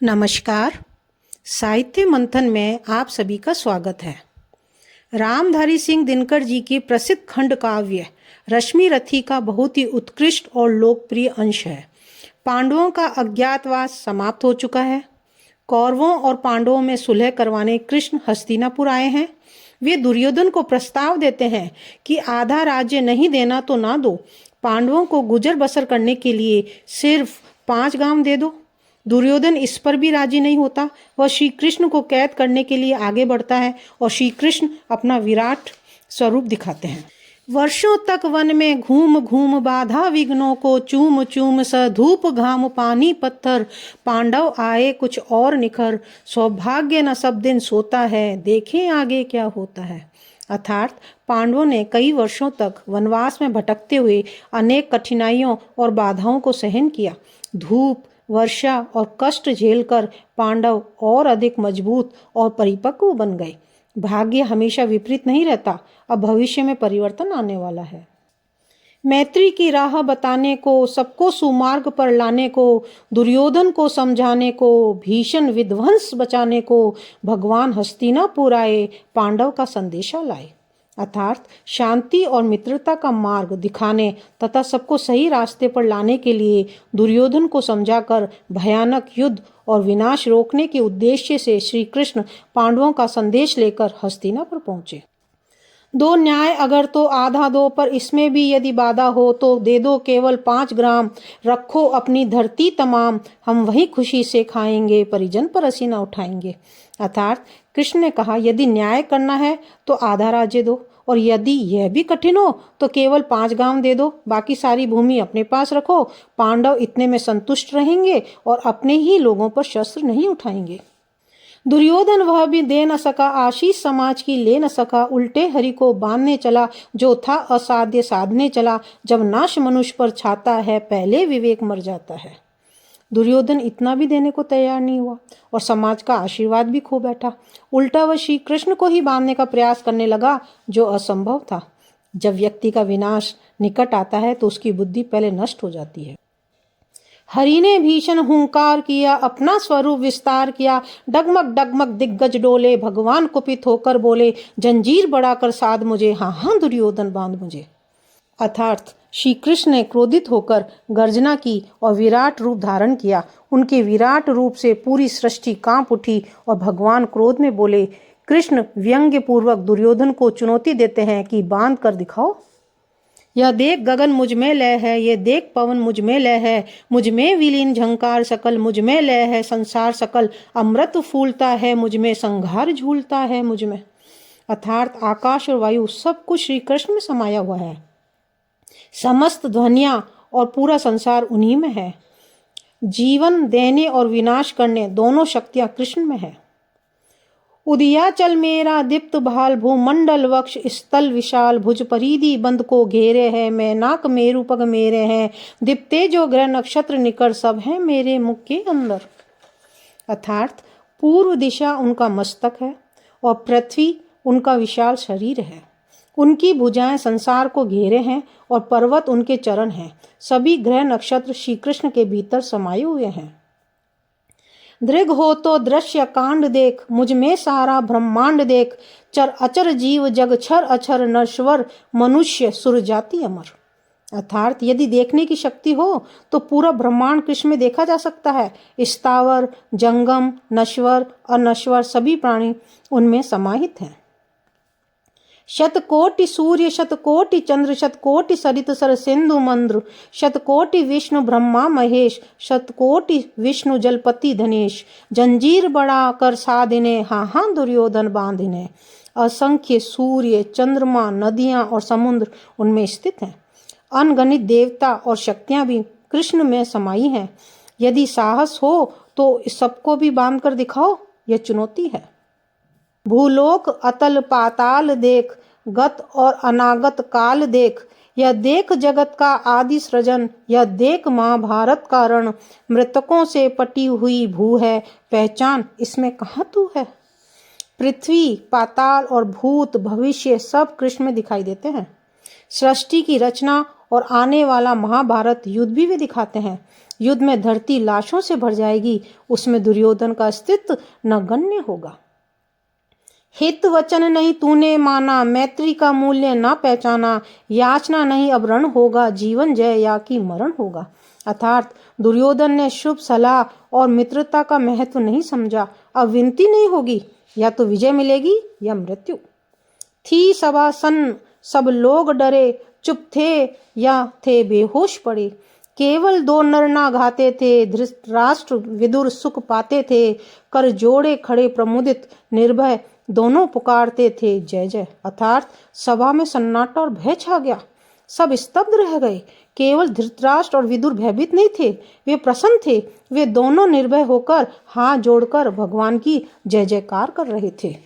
नमस्कार। साहित्य मंथन में आप सभी का स्वागत है। रामधारी सिंह दिनकर जी की प्रसिद्ध खंड काव्य रश्मि रथी का बहुत ही उत्कृष्ट और लोकप्रिय अंश है। पांडवों का अज्ञातवास समाप्त हो चुका है। कौरवों और पांडवों में सुलह करवाने कृष्ण हस्तिनापुर आए हैं। वे दुर्योधन को प्रस्ताव देते हैं कि आधा राज्य नहीं देना तो ना दो, पांडवों को गुजर बसर करने के लिए सिर्फ 5 गांव दे दो। दुर्योधन इस पर भी राजी नहीं होता। वह श्री कृष्ण को कैद करने के लिए आगे बढ़ता है और श्री कृष्ण अपना विराट स्वरूप दिखाते हैं। वर्षों तक वन में घूम घूम बाधा विघ्नों को, चूम चूम स धूप घाम पानी पत्थर, पांडव आए कुछ और निखर, सौभाग्य न सब दिन सोता है, देखें आगे क्या होता है। अर्थात पांडवों ने कई वर्षों तक वनवास में भटकते हुए अनेक कठिनाइयों और बाधाओं को सहन किया। धूप, वर्षा और कष्ट झेलकर पांडव और अधिक मजबूत और परिपक्व बन गए। भाग्य हमेशा विपरीत नहीं रहता। अब भविष्य में परिवर्तन आने वाला है। मैत्री की राह बताने को, सबको सुमार्ग पर लाने को, दुर्योधन को समझाने को, भीषण विध्वंस बचाने को भगवान हस्तिनापुर आए, पांडव का संदेशा लाए। अर्थात शांति और मित्रता का मार्ग दिखाने तथा सबको सही रास्ते पर लाने के लिए दुर्योधन को समझाकर भयानक युद्ध और विनाश रोकने के उद्देश्य से श्री कृष्ण पांडवों का संदेश लेकर हस्तिनापुर पहुंचे। दो न्याय अगर तो आधा दो, पर इसमें भी यदि बाधा हो तो दे दो केवल 5 ग्राम, रखो अपनी धरती तमाम, हम वही खुशी से खाएंगे, परिजन पर पसीना उठाएंगे। अर्थात कृष्ण ने कहा, यदि न्याय करना है तो आधा राज्य दो, और यदि यह भी कठिन हो तो केवल 5 गांव दे दो, बाकी सारी भूमि अपने पास रखो। पांडव इतने में संतुष्ट रहेंगे और अपने ही लोगों पर शस्त्र नहीं उठाएंगे। दुर्योधन वह भी दे न सका, आशीष समाज की ले न सका, उल्टे हरि को बांधने चला, जो था असाध्य साधने चला, जब नाश मनुष्य पर छाता है, पहले विवेक मर जाता है। दुर्योधन इतना भी देने को तैयार नहीं हुआ और समाज का आशीर्वाद भी खो बैठा। उल्टा वह श्री कृष्ण को ही बांधने का प्रयास करने लगा, जो असंभव था। जब व्यक्ति का विनाश निकट आता है तो उसकी बुद्धि पहले नष्ट हो जाती है। हरि ने भीषण हुंकार किया, अपना स्वरूप विस्तार किया, डगमग डगमग दिग्गज डोले, भगवान कुपित होकर बोले, जंजीर बढ़ाकर साध मुझे, हाँ हाँ दुर्योधन बांध मुझे। अर्थात श्री कृष्ण ने क्रोधित होकर गर्जना की और विराट रूप धारण किया। उनके विराट रूप से पूरी सृष्टि कांप उठी और भगवान क्रोध में बोले। कृष्ण व्यंग्य पूर्वक दुर्योधन को चुनौती देते हैं कि बांध कर दिखाओ। यह देख गगन मुझ में लय है, ये देख पवन मुझ में लय है, मुझ में विलीन झंकार सकल, मुझ में लय है संसार सकल, अमृत फूलता है मुझ में, संघार झूलता है मुझ में। अर्थात आकाश और वायु सब कुछ श्री कृष्ण में समाया हुआ है। समस्त ध्वनियां और पूरा संसार उन्हीं में है। जीवन देने और विनाश करने दोनों शक्तियां कृष्ण में है। उदयाचल मेरा दीप्त भाल, भूमंडल वक्ष स्थल विशाल, भुज परिधि बंद को घेरे है, मैं नाक मेरु पग मेरे हैं, दीप्ते जो ग्रह नक्षत्र निकर, सब है मेरे मुख के अंदर। अर्थात पूर्व दिशा उनका मस्तक है और पृथ्वी उनका विशाल शरीर है। उनकी भुजाएं संसार को घेरे हैं और पर्वत उनके चरण हैं। सभी ग्रह नक्षत्र श्री कृष्ण के भीतर समाये हुए हैं। दृग हो तो दृश्य कांड देख, मुझ में सारा ब्रह्मांड देख, चर अचर जीव जग छर अछर, नश्वर मनुष्य सुर जाति अमर। अर्थात यदि देखने की शक्ति हो तो पूरा ब्रह्मांड कृष्ण में देखा जा सकता है। स्थावर, जंगम, नश्वर, अनश्वर सभी प्राणी उनमें समाहित हैं। शतकोटि सूर्य शतकोटि चंद्र, शतकोटि सरित सर सिंधु मंद्र, शतकोटि विष्णु ब्रह्मा महेश, शतकोटि विष्णु जलपति धनेश, जंजीर बढ़ा कर साधिने, हाँ हाँ दुर्योधन बांधिने। असंख्य सूर्य, चंद्रमा, नदियां और समुद्र उनमें स्थित हैं। अनगणित देवता और शक्तियां भी कृष्ण में समाई हैं। यदि साहस हो तो सबको भी बांध कर दिखाओ, यह चुनौती है। भूलोक अतल पाताल देख, गत और अनागत काल देख, यह देख जगत का आदि सृजन, यह देख महाभारत का रण, मृतकों से पटी हुई भू है, पहचान इसमें कहाँ तू है। पृथ्वी, पाताल और भूत भविष्य सब कृष्ण में दिखाई देते हैं। सृष्टि की रचना और आने वाला महाभारत युद्ध भी वे दिखाते हैं। युद्ध में धरती लाशों से भर जाएगी, उसमें दुर्योधन का अस्तित्व नगण्य होगा। हित वचन नहीं तूने माना, मैत्री का मूल्य ना पहचाना, याचना नहीं अब रण होगा, जीवन जय या कि मरण होगा। अर्थात दुर्योधन ने शुभ सलाह और मित्रता का महत्व नहीं समझा। अब विनती नहीं होगी, या तो विजय मिलेगी या मृत्यु। थी सभा सन्न, सब लोग डरे, चुप थे या थे बेहोश पड़े। केवल दो नर ना घाते थे, धृतराष्ट्र विदुर सुख पाते थे। कर जोड़े खड़े प्रमुदित निर्भय, दोनों पुकारते थे जय जय। अर्थात सभा में सन्नाटा और भय छा गया, सब स्तब्ध रह गए। केवल धृतराष्ट्र और विदुर भयभीत नहीं थे, वे प्रसन्न थे। वे दोनों निर्भय होकर हाथ जोड़कर भगवान की जय जयकार कर रहे थे।